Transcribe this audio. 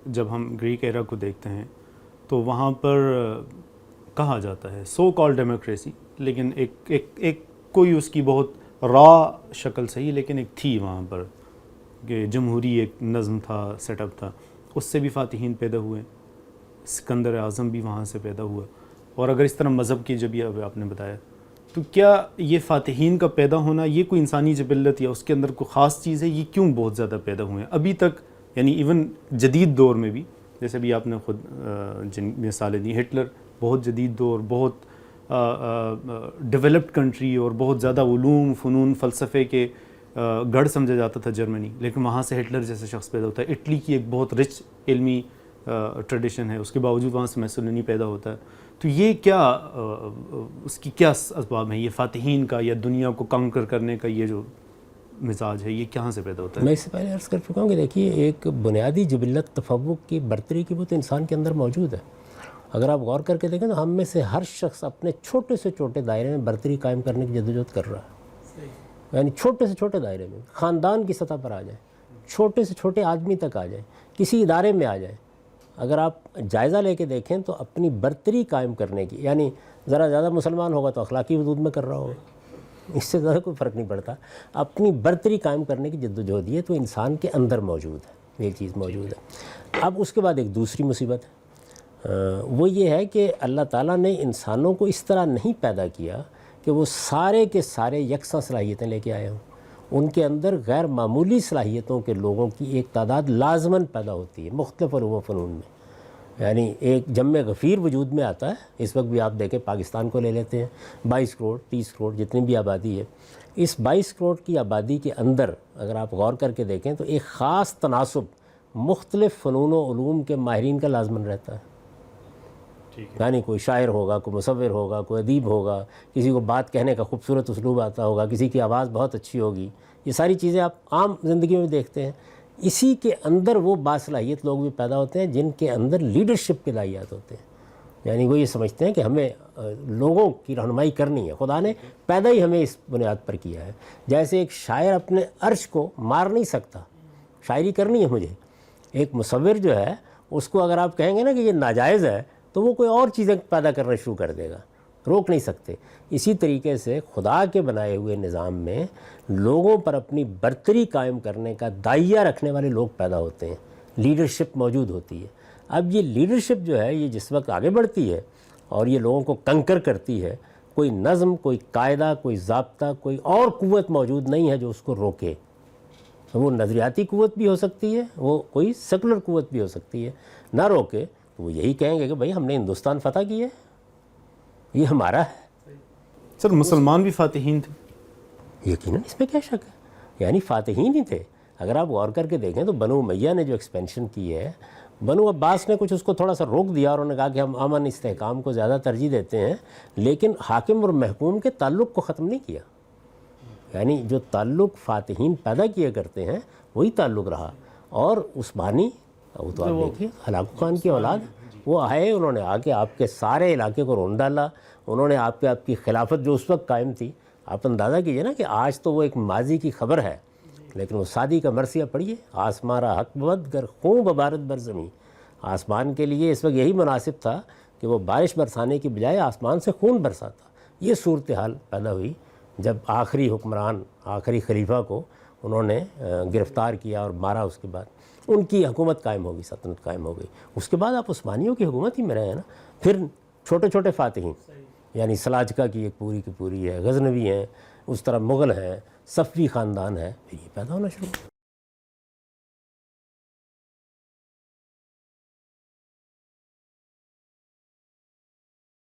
جب ہم گریک ایرا کو دیکھتے ہیں تو وہاں پر کہا جاتا ہے سو کال ڈیموکریسی، لیکن ایک کوئی اس کی بہت را شکل صحیح لیکن ایک تھی وہاں پر کہ جمہوری ایک نظم تھا، سیٹ اپ تھا، اس سے بھی فاتحین پیدا ہوئے، سکندر اعظم بھی وہاں سے پیدا ہوا. اور اگر اس طرح مذہب کی جب اب آپ نے بتایا، تو کیا یہ فاتحین کا پیدا ہونا یہ کوئی انسانی جبلت یا اس کے اندر کوئی خاص چیز ہے؟ یہ کیوں بہت زیادہ پیدا ہوئے ہیں ابھی تک؟ یعنی ایون جدید دور میں بھی، جیسے بھی آپ نے خود جن مثالیں دی، ہٹلر بہت جدید دور، بہت ڈیولپڈ کنٹری اور بہت زیادہ علوم، فنون، فلسفے کے گڑھ سمجھا جاتا تھا جرمنی، لیکن وہاں سے ہٹلر جیسے شخص پیدا ہوتا ہے. اٹلی کی ایک بہت رچ علمی ٹریڈیشن ہے، اس کے باوجود وہاں سے میسولینی پیدا ہوتا ہے. تو یہ کیا اس کی کیا اسباب ہیں؟ یہ فاتحین کا یا دنیا کو کنکر کرنے کا یہ جو مزاج ہے، یہ کہاں سے پیدا ہوتا ہے؟ میں اس سے پہلے عرض کر چکا ہوں کہ دیکھیے ایک بنیادی جبلت تفوق کی برتری کی وہ تو انسان کے اندر موجود ہے. اگر آپ غور کر کے دیکھیں تو ہم میں سے ہر شخص اپنے چھوٹے سے چھوٹے دائرے میں برتری قائم کرنے کی جدوجہد کر رہا ہے. یعنی چھوٹے سے چھوٹے دائرے میں، خاندان کی سطح پر آ جائیں، چھوٹے سے چھوٹے آدمی تک آ جائیں، کسی ادارے میں آ جائیں، اگر آپ جائزہ لے کے دیکھیں تو اپنی برتری قائم کرنے کی، یعنی ذرا زیادہ مسلمان ہوگا تو اخلاقی حدود میں کر رہا ہوگا، اس سے زیادہ کوئی فرق نہیں پڑتا، اپنی برتری قائم کرنے کی جدوجہد یہ تو انسان کے اندر موجود ہے، یہ چیز موجود ہے. اب اس کے بعد ایک دوسری مصیبت ہے، وہ یہ ہے کہ اللہ تعالیٰ نے انسانوں کو اس طرح نہیں پیدا کیا کہ وہ سارے کے سارے یکساں صلاحیتیں لے کے آئے ہوں. ان کے اندر غیر معمولی صلاحیتوں کے لوگوں کی ایک تعداد لازماً پیدا ہوتی ہے مختلف علوم و فنون میں. یعنی ایک جم غفیر وجود میں آتا ہے. اس وقت بھی آپ دیکھیں پاکستان کو لے لیتے ہیں، 22 کروڑ 30 کروڑ جتنی بھی آبادی ہے، اس 22 کروڑ کی آبادی کے اندر اگر آپ غور کر کے دیکھیں تو ایک خاص تناسب مختلف فنون و علوم کے ماہرین کا لازماً رہتا ہے. یعنی کوئی شاعر ہوگا، کوئی مصور ہوگا، کوئی ادیب ہوگا، کسی کو بات کہنے کا خوبصورت اسلوب آتا ہوگا، کسی کی آواز بہت اچھی ہوگی. یہ ساری چیزیں آپ عام زندگی میں دیکھتے ہیں. اسی کے اندر وہ باصلاحیت لوگ بھی پیدا ہوتے ہیں جن کے اندر لیڈرشپ کے صلاحیت ہوتے ہیں. یعنی وہ یہ سمجھتے ہیں کہ ہمیں لوگوں کی رہنمائی کرنی ہے. خدا نے پیدا ہی ہمیں اس بنیاد پر کیا ہے. جیسے ایک شاعر اپنے عرش کو مار نہیں سکتا، شاعری کرنی ہے مجھے. ایک مصور جو ہے اس کو اگر آپ کہیں گے نا کہ یہ ناجائز ہے تو وہ کوئی اور چیزیں پیدا کرنا شروع کر دے گا، روک نہیں سکتے. اسی طریقے سے خدا کے بنائے ہوئے نظام میں لوگوں پر اپنی برتری قائم کرنے کا داعیہ رکھنے والے لوگ پیدا ہوتے ہیں، لیڈرشپ موجود ہوتی ہے. اب یہ لیڈرشپ جو ہے یہ جس وقت آگے بڑھتی ہے اور یہ لوگوں کو کنکر کرتی ہے، کوئی نظم، کوئی قاعدہ، کوئی ضابطہ، کوئی اور قوت موجود نہیں ہے جو اس کو روکے. وہ نظریاتی قوت بھی ہو سکتی ہے، وہ کوئی سیکولر قوت بھی ہو سکتی ہے، نہ روکے تو وہ یہی کہیں گے کہ بھائی ہم نے ہندوستان فتح کیا ہے، یہ ہمارا ہے. سر مسلمان بھی فاتحین تھے؟ یقیناً، اس میں کیا شک ہے. یعنی فاتحین ہی تھے. اگر آپ غور کر کے دیکھیں تو بنو امیہ نے جو ایکسپینشن کی ہے، بنو عباس نے کچھ اس کو تھوڑا سا روک دیا اور انہوں نے کہا کہ ہم امن استحکام کو زیادہ ترجیح دیتے ہیں، لیکن حاکم اور محکوم کے تعلق کو ختم نہیں کیا. یعنی جو تعلق فاتحین پیدا کیا کرتے ہیں وہی تعلق رہا. اور عثمانی، وہ تو آپ دیکھیے ہلاکو خان کی اولاد، وہ آئے، انہوں نے آ کے آپ کے سارے علاقے کو رون ڈالا. انہوں نے آپ کی خلافت جو اس وقت قائم تھی، آپ اندازہ کیجئے نا کہ آج تو وہ ایک ماضی کی خبر ہے، لیکن وہ سعدی کا مرثیہ پڑھیے، آسمان را حق بود گر خوں ببارد بر زمین. آسمان کے لیے اس وقت یہی مناسب تھا کہ وہ بارش برسانے کی بجائے آسمان سے خون برساتا. یہ صورتحال پیدا ہوئی جب آخری حکمران، آخری خلیفہ کو انہوں نے گرفتار کیا اور مارا. اس کے بعد ان کی حکومت قائم ہو گئی، سلطنت قائم ہو گئی. اس کے بعد آپ عثمانیوں کی حکومت ہی میں رہے ہیں نا. پھر چھوٹے چھوٹے فاتحین، یعنی سلاجقہ کی ایک پوری کی پوری ہے، غزنوی ہیں، اس طرح مغل ہیں، صفوی خاندان ہے، پھر یہ پیدا ہونا شروع.